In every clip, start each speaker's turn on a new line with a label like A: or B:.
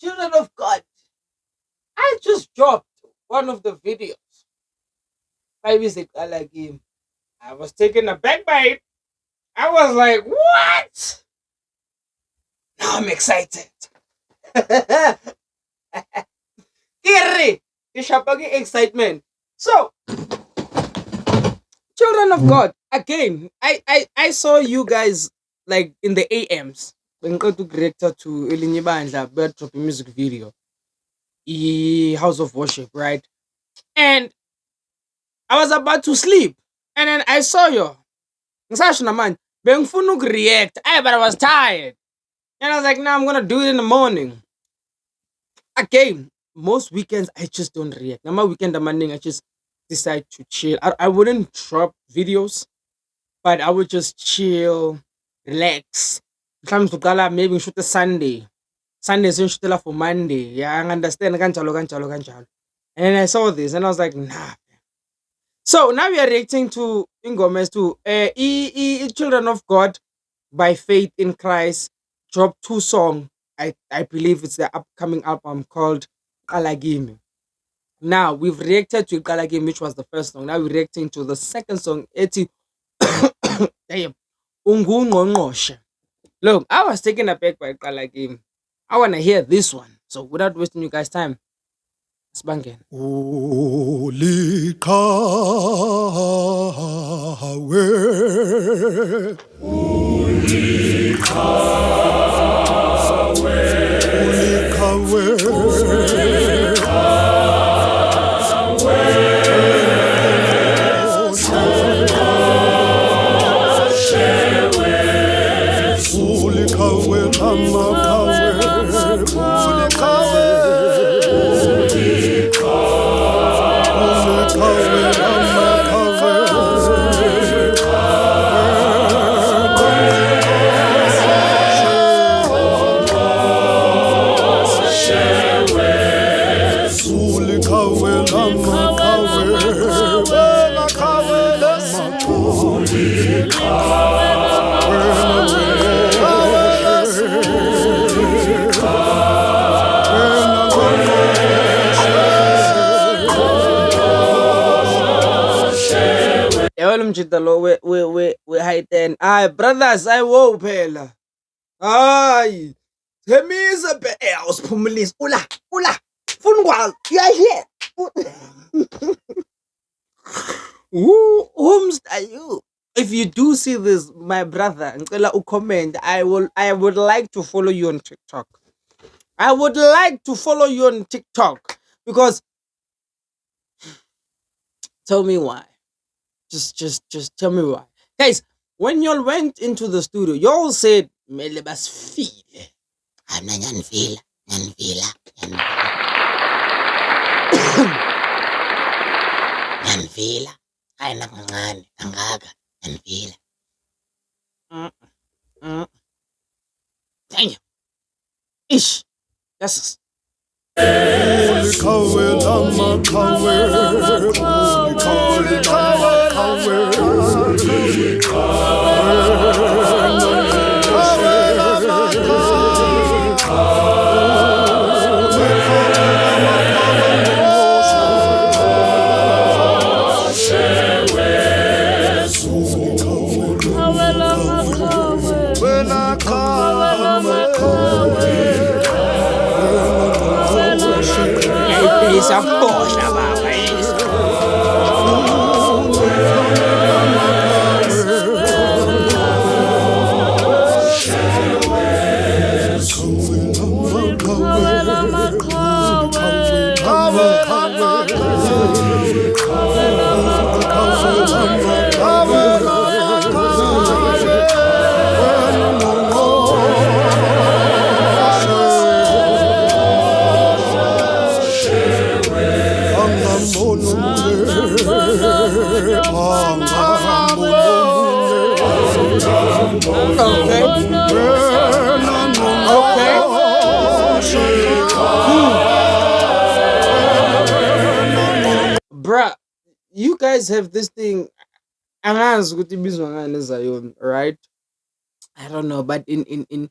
A: Children of God, I just dropped one of the videos. 5 years ago, like him. I was taken aback by it. I was like, what? Now I'm excited. Kiri, ishapagi excitement. So, children of God, again, I saw you guys like in the AMs. When go to director to Elinye Bandla, bird dropping music video, House of Worship, right? And I was about to sleep, and then I saw you. Ngisasho namanje, bengifuna react, but I was tired. And I was like, nah, I'm gonna do it in the morning. Again, most weekends I just don't react. Now my weekend morning, I just decide to chill. I wouldn't drop videos, but I would just chill, relax. Sometimes maybe shoot a Sunday. Sunday shoot for Monday. Yeah, I understand. Kanjalo, kanjalo, kanjalo. And then I saw this and I was like, nah. So now we are reacting to Ingomez to Children of God by Faith in Christ. Drop two songs. I believe it's the upcoming album called Kalagimi. Now we've reacted to Kalagimi, which was the first song. Now we're reacting to the second song, Eti Damn. Ungungqongqoshe. Look, I was taken aback by Kalagimi. I wanna hear this one. So without wasting you guys' time, let's bang it. Uliqhawe uliqhawe uliqhawe amaqhawe uliqhawe uliqhawe Yabona umjida lo we-high ten. Hayi brothers, ayiwo phela. Hayi. Themisa awusiphumulisi. Ula. Funa ukwazi. Uyashiya. Whomst are you? If you do see this, my brother, ngicela ucomment. I would like to follow you on TikTok. I would like to follow you on TikTok because tell me why. Just tell me why. Guys, when y'all went into the studio, y'all said mele basifile. Mina ngiyanifila. Ngiyanifila. Hayi nakancane kangaka ngiyanifila. Damn. Ish. That's it's a Porsche, baba. Bruh, you guys have this thing. Angazi ukuthi ibizwa ngani eZion, right? I don't know, but in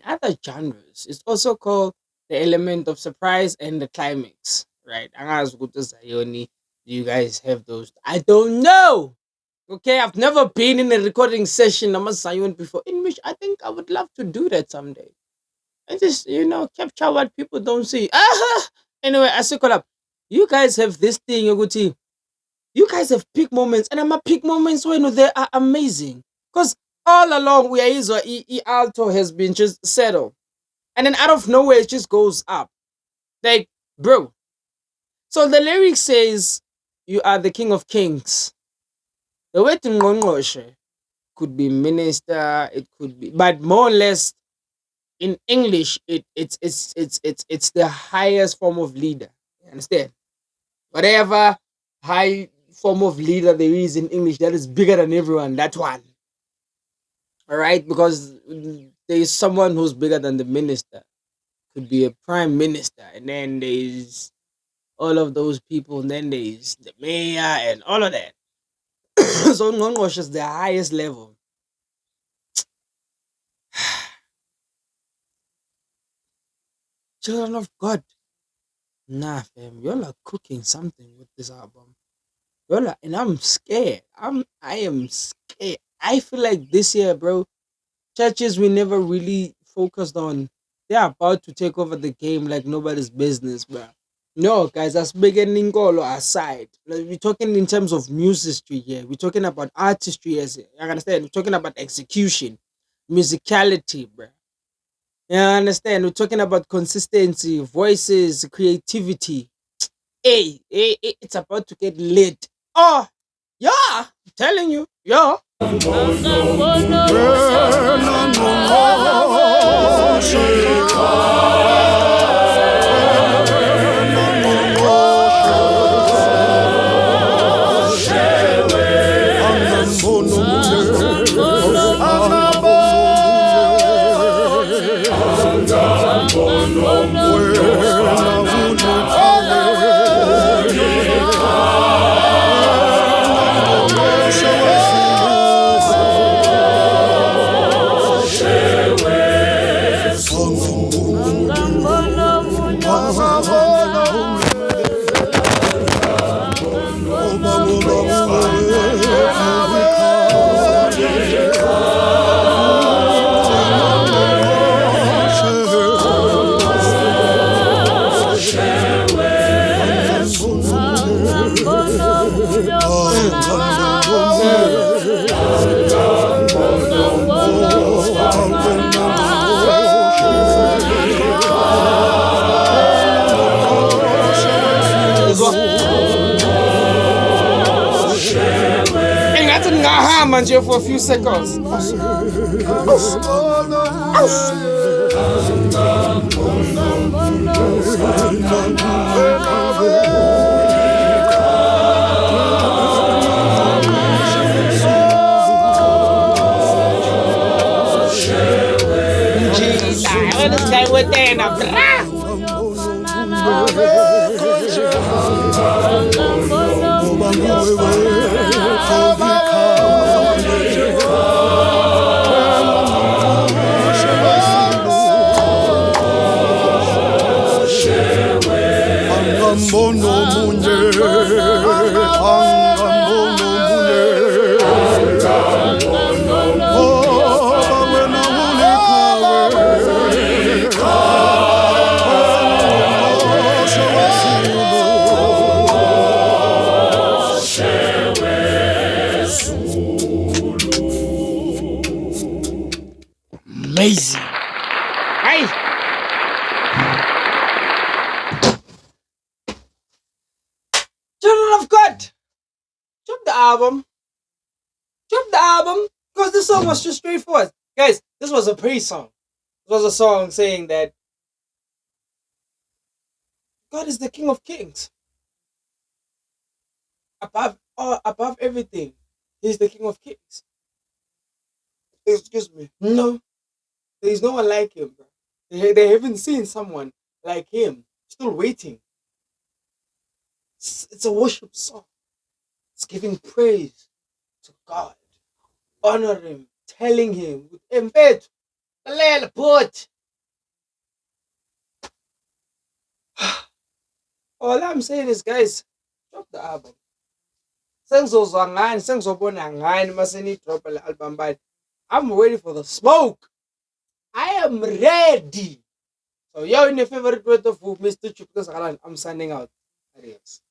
A: other genres, it's also called the element of surprise and the climax, right? Angazi ukuthi Zayoni, do you guys have those? I don't know. Okay, I've never been in a recording session I'm a Zion before, in which I think I would love to do that someday. And just, capture what people don't see. Anyway, I say up. You guys have this thing, Yoguti. You guys have peak moments, and I'm a peak moments when they are amazing. Because all along, we are alto has been just settled. And then out of nowhere, it just goes up. Like, bro. So the lyric says, you are the king of kings. The way to Ngongoshe could be minister, it could be, but more or less in English, it's the highest form of leader. You understand? Whatever high form of leader there is in English that is bigger than everyone, that one. All right, because there is someone who's bigger than the minister. Could be a prime minister, and then there's all of those people, and then there's the mayor and all of that. So Ngongoshe is the highest level. Children of God. Nah, fam, y'all are cooking something with this album. Y'all are, and I'm scared. I am scared. I feel like this year, bro, churches we never really focused on, they're about to take over the game like nobody's business, bro. No, guys, that's beginning all aside. Like, we're talking in terms of musicry here. We're talking about artistry as I understand. We're talking about execution, musicality, bro. Yeah, I understand. We're talking about consistency, voices, creativity. Hey, it's about to get lit. Oh, yeah, I'm telling you, yeah. Ingathi ngahamba nje for a few seconds. What is guy with that? Amazing. Hey. Children of God, drop the album. Drop the album. Because this song was just straightforward. Guys, this was a praise song. It was a song saying that God is the King of Kings. Above everything, He's the King of Kings. Excuse me. No, there is no one like Him, bro. They haven't seen someone like Him. Still waiting. It's a worship song. It's giving praise to God, honor Him, telling Him with embed, put. All I'm saying is, guys, drop the album. Sengizozwa ngani, sengizobona ngani mase nidropha le album bani. I'm waiting for the smoke. I am ready. So, yo, in your favorite word of Mr. Chupkas, I'm signing out. Adios.